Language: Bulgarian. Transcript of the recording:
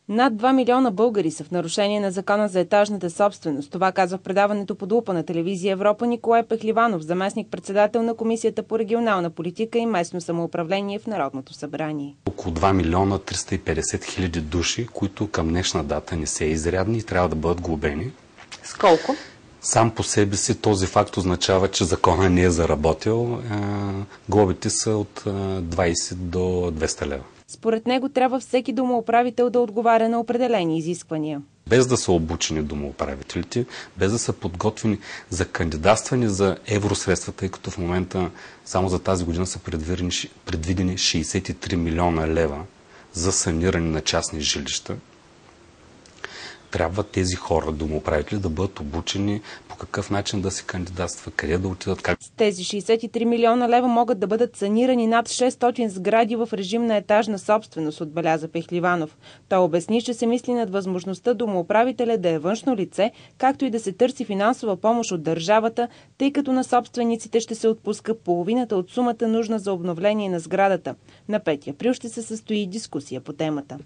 Над 2 милиона българи са в нарушение на закона за етажната собственост. Това казва в предаването "Под лупа" на телевизия Европа Николай Пехливанов, заместник-председател на Комисията по регионална политика и местно самоуправление в Народното събрание. Около 2 милиона 350 хиляди души, които към днешна дата не са изрядни и трябва да бъдат глобени. С колко? Сам по себе си този факт означава, че закона не е заработил. Глобите са от 20 до 200 лева. Според него трябва всеки домоуправител да отговаря на определени изисквания. Без да са обучени домоуправителите, без да са подготвени за кандидатстване за евросредства, тъй като в момента само за тази година са предвидени 63 милиона лева за саниране на частни жилища. Трябва тези хора, домоуправители, да бъдат обучени по какъв начин да се кандидатства, къде да отидат. Как... С тези 63 милиона лева могат да бъдат санирани над 600 сгради в режим на етажна собственост, отбеляза Пехливанов. Той обясни, че се мисли над възможността домоуправителя да е външно лице, както и да се търси финансова помощ от държавата, тъй като на собствениците ще се отпуска половината от сумата, нужна за обновление на сградата. На 5 април ще се състои дискусия по темата.